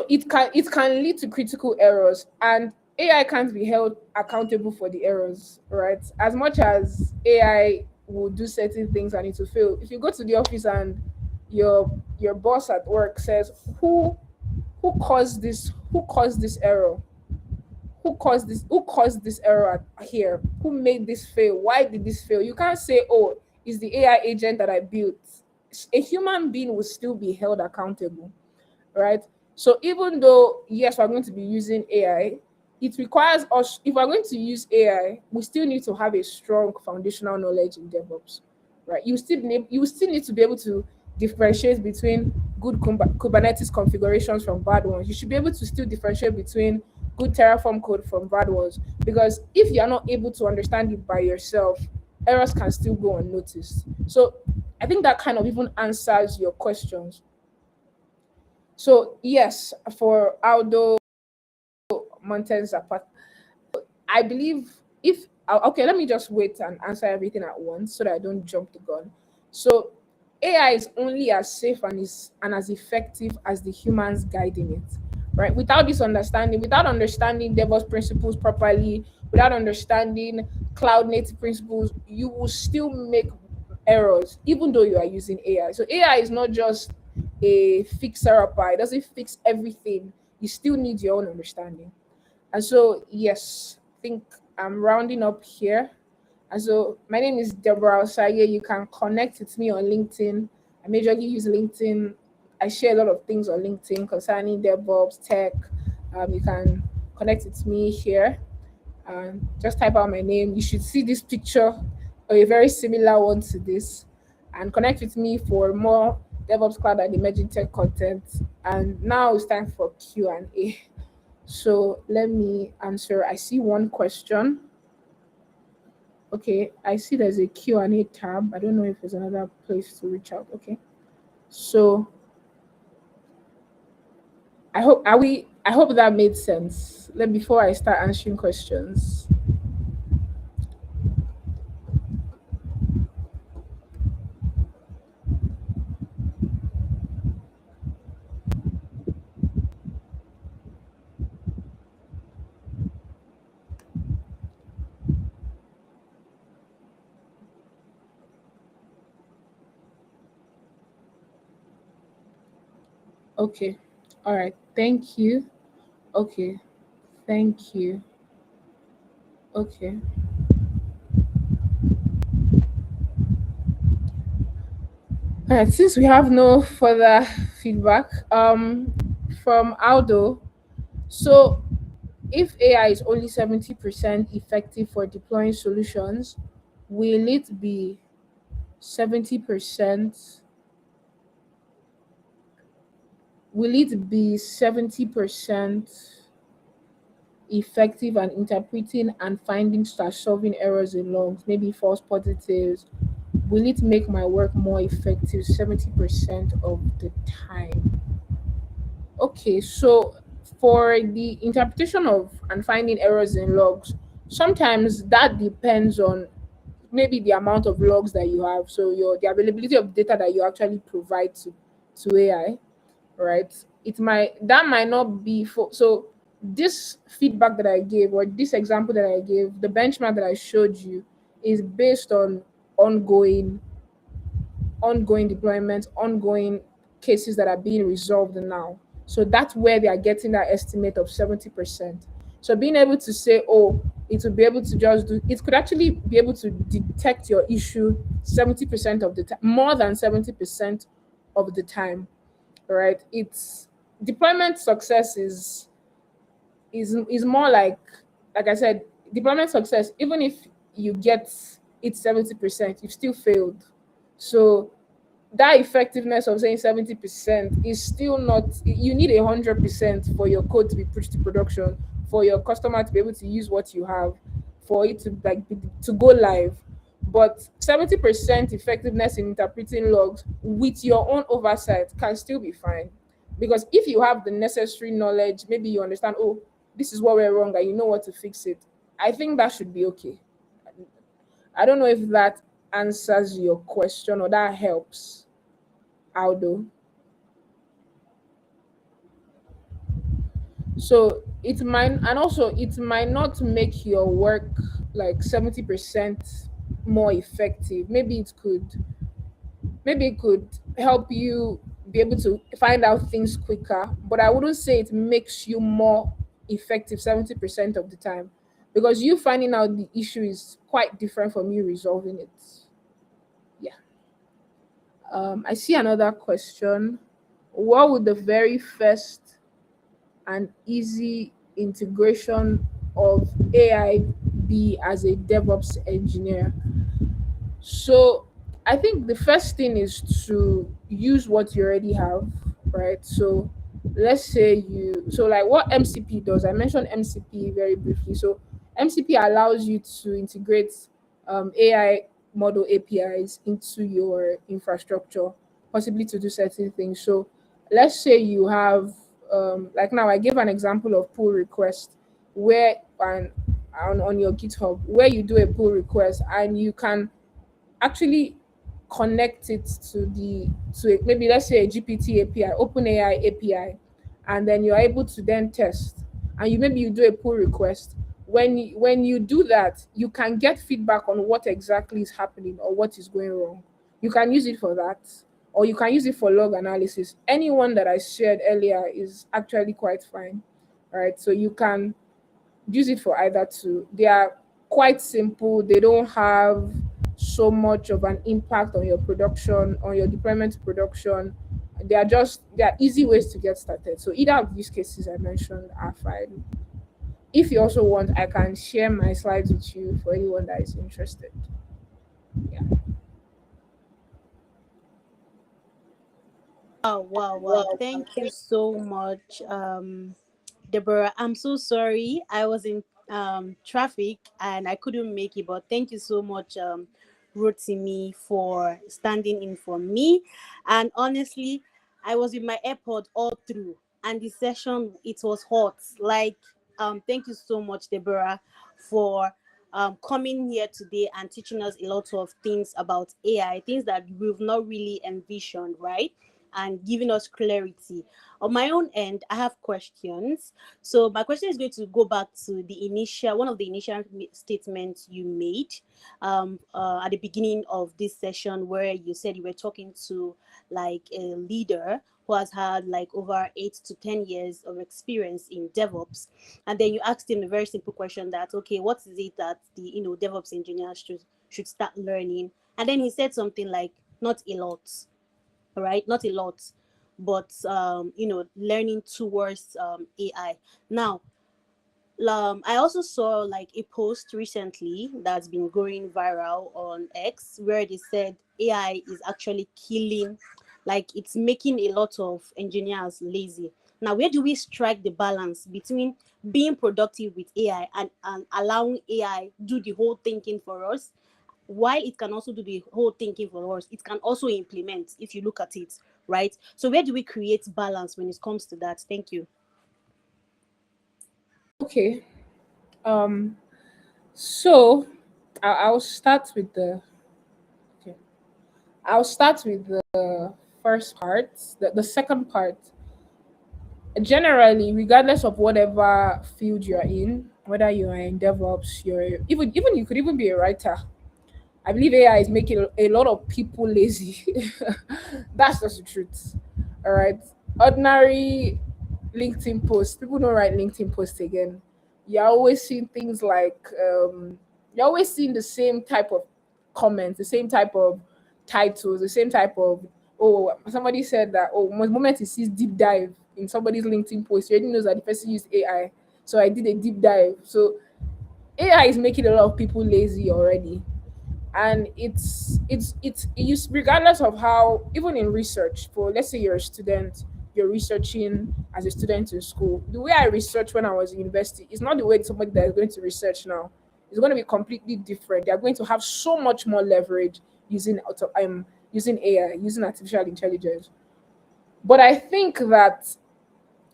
it can lead to critical errors, and AI can't be held accountable for the errors, right? As much as AI will do certain things and it will fail. If you go to the office and your boss at work says, who caused this error, who caused this error here, who made this fail, why did this fail, you can't say, oh, it's the AI agent that I built. A human being will still be held accountable, right? So even though yes, we're going to be using AI, it requires us, if we're going to use AI, we still need to have a strong foundational knowledge in DevOps, right? You still need to be able to differentiate between good Kubernetes configurations from bad ones. You should be able to still differentiate between good Terraform code from bad ones, because if you're not able to understand it by yourself, errors can still go unnoticed. So I think that kind of even answers your questions. So yes, for Aldo Mountains apart, I believe if okay, let me just wait and answer everything at once so that I don't jump the gun. So AI is only as safe and as effective as the humans guiding it. Right? Without understanding DevOps principles properly, without understanding cloud native principles, you will still make errors, even though you are using AI. So AI is not just a fixer upper, it doesn't fix everything. You still need your own understanding. And so, yes, I think I'm rounding up here. And so, my name is Deborah Osagie. You can connect with me on LinkedIn. I majorly use LinkedIn. I share a lot of things on LinkedIn concerning DevOps, tech. You can connect with me here. Just type out my name. You should see this picture or a very similar one to this, and connect with me for more DevOps Cloud and emerging tech content. And now it's time for Q&A. So let me answer. I see one question. Okay, I see there's a Q&A tab. I don't know if there's another place to reach out. Okay. So I hope that made sense. Let before I start answering questions. Okay. All right. Thank you. Okay. Thank you. Okay. All right. Since we have no further feedback from Aldo, so if AI is only 70% effective for deploying solutions, will it be 70%? Will it be 70% effective and interpreting and finding slash solving errors in logs, maybe false positives? Will it make my work more effective 70% of the time? Okay, so for the interpretation of and finding errors in logs, sometimes that depends on maybe the amount of logs that you have. So the availability of data that you actually provide to AI, right? That might not be for so this feedback that I gave, or this example that I gave, the benchmark that I showed you, is based on ongoing ongoing deployments, ongoing cases that are being resolved now. So that's where they are getting that estimate of 70%. So being able to say, oh, it will be able to just do it could actually be able to detect your issue 70% of the time, more than 70% of the time. Right? It's deployment success is more like I said, deployment success, even if you get it 70%, you've still failed. So that effectiveness of saying 70% is still not, you need 100% for your code to be pushed to production, for your customer to be able to use what you have, for it to to go live. But 70% effectiveness in interpreting logs with your own oversight can still be fine. Because if you have the necessary knowledge, maybe you understand, oh, this is what went wrong and you know what to fix it, I think that should be okay. I don't know if that answers your question or that helps, Aldo. So it might, and also it might not make your work like 70% more effective. Maybe it could help you be able to find out things quicker, but I wouldn't say it makes you more effective 70% of the time, because you finding out the issue is quite different from you resolving it. Yeah. I see another question. What would the very first and easy integration of AI be as a DevOps engineer? So I think the first thing is to use what you already have, right? So let's say so like what MCP does, I mentioned MCP very briefly. So MCP allows you to integrate AI model APIs into your infrastructure, possibly to do certain things. So let's say you have, like now I gave an example of pull request where on your GitHub, where you do a pull request and you can actually connect it maybe let's say a GPT API, OpenAI API, and then you're able to then test. And you do a pull request. When you do that, you can get feedback on what exactly is happening or what is going wrong. You can use it for that, or you can use it for log analysis. Anyone that I shared earlier is actually quite fine, right? So you can use it for either two. They are quite simple. They don't have so much of an impact on your production, on your deployment to production. They are easy ways to get started. So either of these cases I mentioned are fine. If you also want, I can share my slides with you for anyone that is interested. Yeah. Wow, wow, wow. Thank you so much, Deborah. I'm so sorry. I was in traffic and I couldn't make it, but thank you so much, Rotimi, for standing in for me. And honestly, I was with my AirPod all through, and the session, it was hot. Like, thank you so much, Deborah, for coming here today and teaching us a lot of things about AI, things that we've not really envisioned, right? And giving us clarity. On my own end, I have questions. So my question is going to go back to one of the initial statements you made at the beginning of this session, where you said you were talking to like a leader who has had like over 8 to 10 years of experience in DevOps, and then you asked him a very simple question that, okay, what is it that the DevOps engineers should start learning? And then he said something like, not a lot, right? Not a lot, but learning towards AI. Now, I also saw like a post recently that's been going viral on X, where they said AI is actually killing, like it's making a lot of engineers lazy. Now, where do we strike the balance between being productive with AI and allowing AI do the whole thinking for us? While it can also do the whole thinking for us, it can also implement, if you look at it, right? So where do we create balance when it comes to that? Thank you. Okay. Um. So I'll start with the. Okay. I'll start with the first part. The second part. Generally, regardless of whatever field you're in, whether you are in DevOps, even you could even be a writer. I believe AI is making a lot of people lazy. That's just the truth. All right. Ordinary. LinkedIn posts. People don't write LinkedIn posts again. You're always seeing things like you're always seeing the same type of comments, the same type of titles, the same type of, oh, somebody said that, oh, the moment he sees deep dive in somebody's LinkedIn post, he already knows that the person used AI. So I did a deep dive. So AI is making a lot of people lazy already. And it's used regardless of how, even in research, for let's say you're a student, you're researching as a student in school. The way I researched when I was in university is not the way somebody that is going to research now. It's going to be completely different. They're going to have so much more leverage using using AI, using artificial intelligence. But I think that,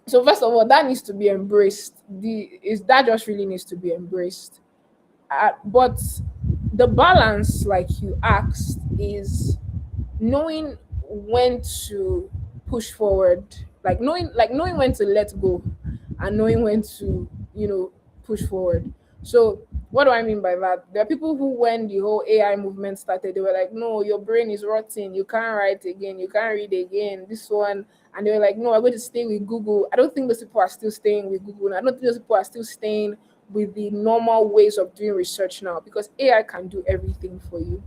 so first of all, that needs to be embraced. The is that just really needs to be embraced. But the balance, like you asked, is knowing when to push forward, like knowing when to let go, and knowing when to, push forward. So what do I mean by that? There are people who, when the whole AI movement started, they were like, no, your brain is rotting, you can't write again, you can't read again, this one. And they were like, no, I'm going to stay with Google. I don't think those people are still staying with Google, and I don't think those people are still staying with the normal ways of doing research now, because AI can do everything for you.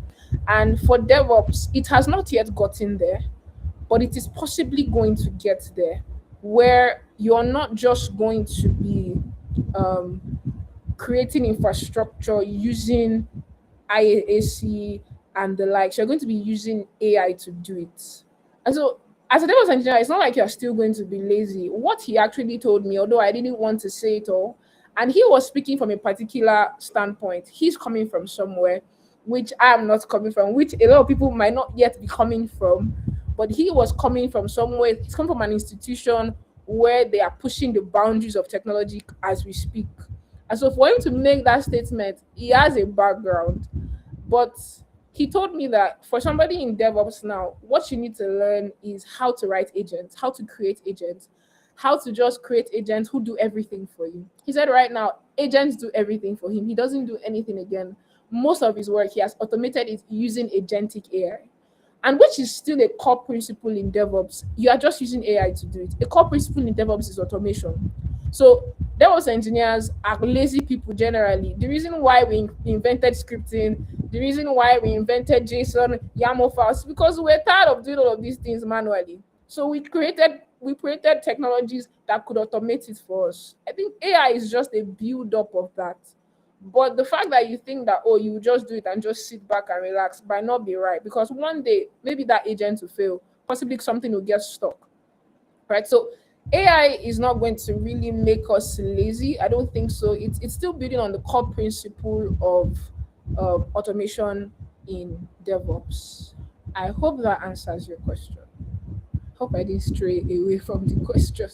And for DevOps, it has not yet gotten there, but it is possibly going to get there, where you're not just going to be um, creating infrastructure using IAC and the likes. You're going to be using AI to do it. And so, as a DevOps engineer, it's not like you're still going to be lazy. What he actually told me, although I didn't want to say it all, and he was speaking from a particular standpoint. He's coming from somewhere which I'm not coming from, which a lot of people might not yet be coming from. But he was coming from somewhere, he's come from an institution where they are pushing the boundaries of technology as we speak. And so for him to make that statement, he has a background. But he told me that for somebody in DevOps now, what you need to learn is how to write agents, how to create agents, how to just create agents who do everything for you. He said right now, agents do everything for him. He doesn't do anything again. Most of his work, he has automated it using agentic AI, and which is still a core principle in DevOps. You are just using AI to do it. A core principle in DevOps is automation. So DevOps engineers are lazy people generally. The reason why we invented scripting, the reason why we invented JSON, YAML files, because we're tired of doing all of these things manually. So we created technologies that could automate it for us. I think AI is just a build up of that. But the fact that you think that, oh, you just do it and just sit back and relax might not be right, because one day maybe that agent will fail, possibly something will get stuck, right? So AI is not going to really make us lazy. I don't think so. It's still building on the core principle of automation in DevOps. I hope that answers your question. Hope I didn't stray away from the question.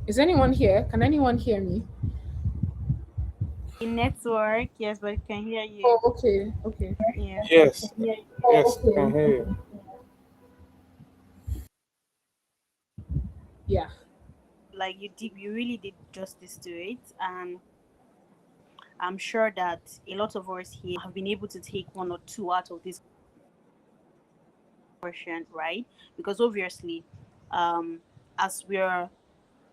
Is anyone here? Can anyone hear me? In network, yes, but I can hear you. Oh, okay, okay. Yeah. Yes, Oh, yes, I okay, can hear you. okay. Yeah. Like you really did justice to it, and I'm sure that a lot of us here have been able to take one or two out of this question, right? Because obviously, um, as we're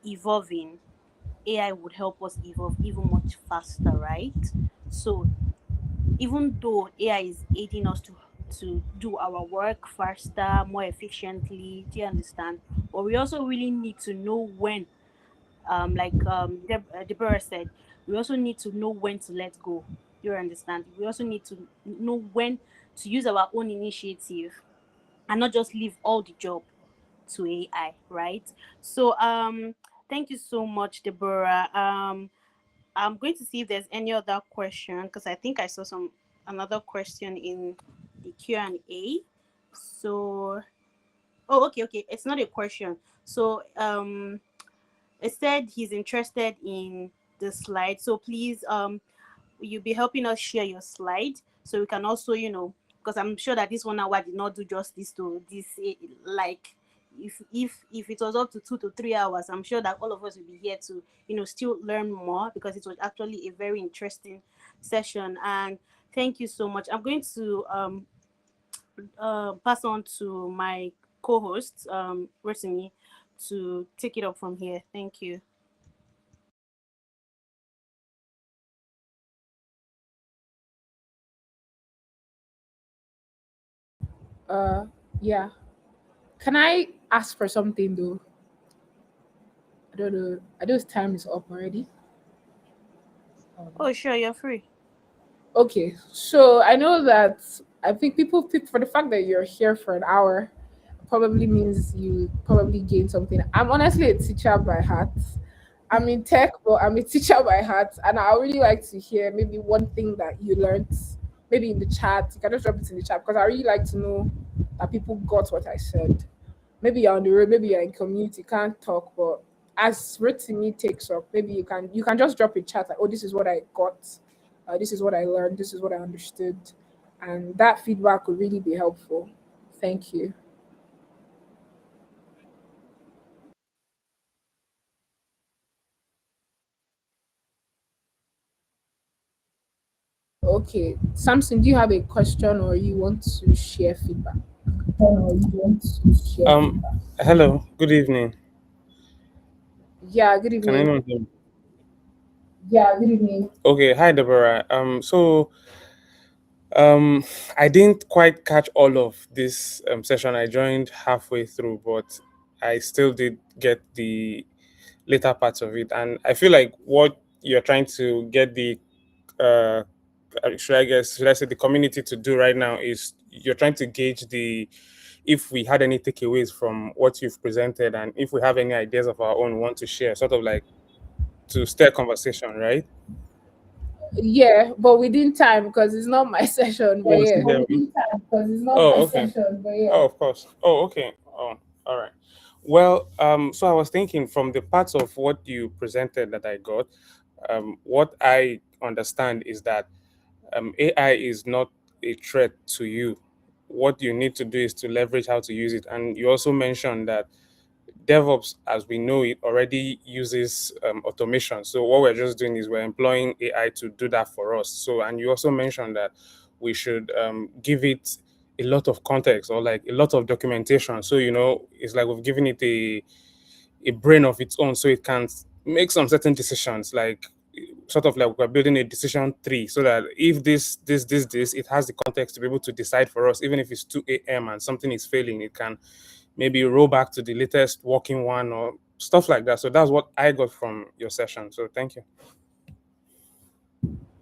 evolving, AI would help us evolve even much faster, right? So even though AI is aiding us to do our work faster, more efficiently, do you understand? But we also really need to know when, Deborah said, we also need to know when to let go. You understand? We also need to know when to use our own initiative and not just leave all the job to AI, right? So thank you so much, Deborah. I'm going to see if there's any other question, because I think I saw some another question in the Q&A. So, oh, okay, it's not a question. So it said he's interested in the slide. So please, you'll be helping us share your slide so we can also, because I'm sure that this 1 hour did not do justice to this, like If it was up to 2 to 3 hours, I'm sure that all of us will be here to still learn more, because it was actually a very interesting session. And thank you so much. I'm going to pass on to my co-host, Rotimi, to take it up from here. Thank you. Uh, yeah. Can I ask for something though? I don't know. I know time is up already. Oh, sure, you're free. Okay, so I know that I think people for the fact that you're here for an hour probably means you probably gain something. I'm honestly a teacher by heart. I'm in tech, but I'm a teacher by heart, and I really like to hear maybe one thing that you learned, maybe in the chat. You can just drop it in the chat because I really like to know that people got what I said. Maybe you're on the road, maybe you're in community, can't talk, but as Rotimi takes up, maybe you can just drop a chat like, oh, this is what I got, this is what I learned, this is what I understood, and that feedback would really be helpful. Thank you. Okay, Samson, do you have a question or you want to share feedback? Or you want to share Um, feedback? Hello, good evening. Yeah, good Can evening. anyone hear me? Yeah, good evening. Okay, hi Deborah. Um, I didn't quite catch all of this session. I joined halfway through, but I still did get the later parts of it, and I feel like what you're trying to get the uh, should I say the community to do right now is you're trying to gauge the if we had any takeaways from what you've presented and if we have any ideas of our own we want to share, sort of like to stir conversation, right? Yeah, but within time because it's not my session, but Oh, yeah. still But there. within time because it's not my Oh, okay. session, but yeah. Oh, of course. Oh, okay. Oh, all right. Well, so I was thinking from the parts of what you presented that I got, what I understand is that AI is not a threat to you. What you need to do is to leverage how to use it. And you also mentioned that DevOps, as we know it, already uses automation. So what we're just doing is we're employing AI to do that for us. So, and you also mentioned that we should give it a lot of context or like a lot of documentation. So it's like we've given it a brain of its own, so it can make some certain decisions, like sort of like we're building a decision tree, so that if this, it has the context to be able to decide for us, even if it's 2 a.m. and something is failing, it can maybe roll back to the latest working one or stuff like that. So that's what I got from your session. So thank you.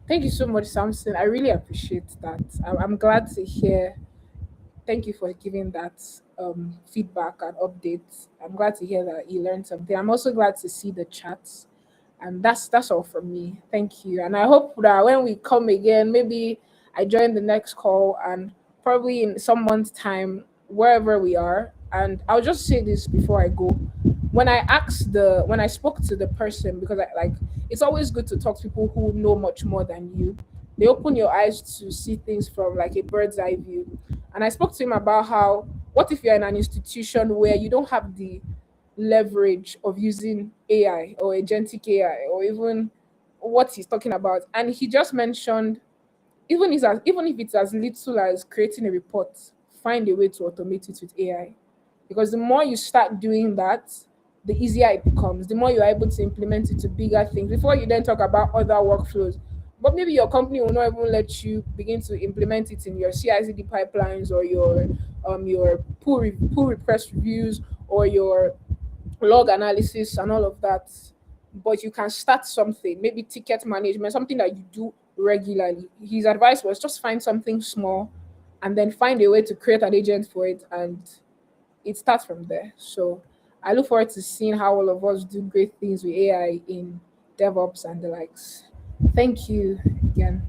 Thank you so much, Samson. I really appreciate that. I'm glad to hear. Thank you for giving that feedback and updates. I'm glad to hear that you learned something. I'm also glad to see the chats, and that's all from me. Thank you, and I hope that when we come again, maybe I join the next call, and probably in some months' time, wherever we are. And I'll just say this before I go. When I spoke to the person, because I like it's always good to talk to people who know much more than you. They open your eyes to see things from like a bird's eye view. And I spoke to him about how, what if you're in an institution where you don't have the leverage of using AI or agentic AI or even what he's talking about. And he just mentioned, even if it's as little as creating a report, find a way to automate it with AI. Because the more you start doing that, the easier it becomes, the more you're able to implement it to bigger things before you then talk about other workflows. But maybe your company will not even let you begin to implement it in your CI/CD pipelines or your pull request reviews or your log analysis and all of that. But you can start something, maybe ticket management, something that you do regularly. His advice was just find something small and then find a way to create an agent for it, and it starts from there. So I look forward to seeing how all of us do great things with AI in DevOps and the likes. Thank you again.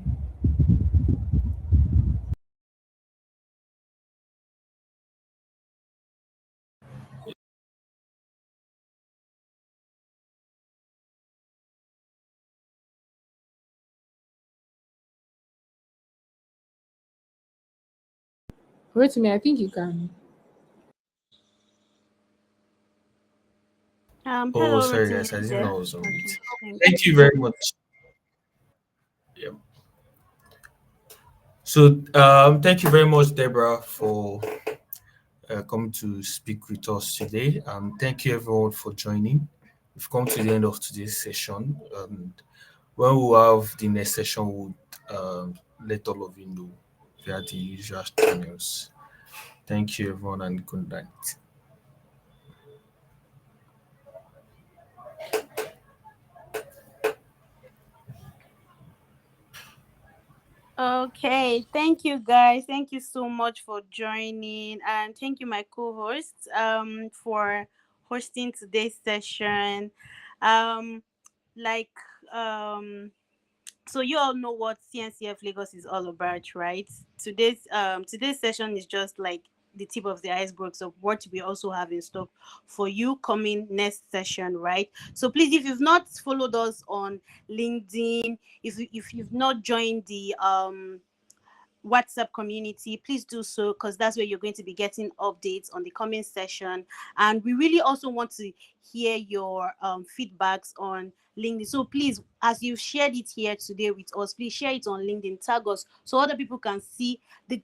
Rotimi, I think you can. Oh, Hello, sorry, Rotimi. guys. I didn't There. know I was on Okay, mute. thank Thank you. you very much. Yeah. So, thank you very much, Deborah, for coming to speak with us today. Thank you, everyone, for joining. We've come to the end of today's session. When we have the next session, we'll let all of you know via the usual channels. Thank you, everyone, and good night. Okay, thank you guys. Thank you so much for joining, and thank you, my co-hosts, for hosting today's session. Um, like um so you all know what CNCF Lagos is all about, right? Today's session is just like the tip of the iceberg of what we also have in stock for you coming next session, right? So please, if you've not followed us on LinkedIn, if you've not joined the WhatsApp community, please do so, because that's where you're going to be getting updates on the coming session. And we really also want to hear your feedbacks on LinkedIn. So please, as you've shared it here today with us, please share it on LinkedIn, tag us so other people can see the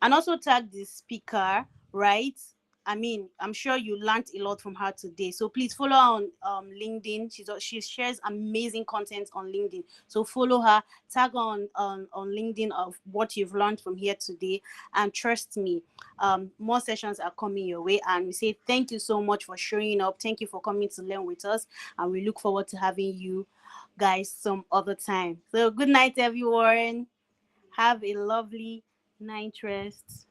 and also tag the speaker, right? I mean, I'm sure you learned a lot from her today. So please follow her on LinkedIn. She shares amazing content on LinkedIn. So follow her, tag her on LinkedIn of what you've learned from here today. And trust me, more sessions are coming your way. And we say thank you so much for showing up. Thank you for coming to learn with us. And we look forward to having you guys some other time. So good night, everyone. Have a lovely night rest.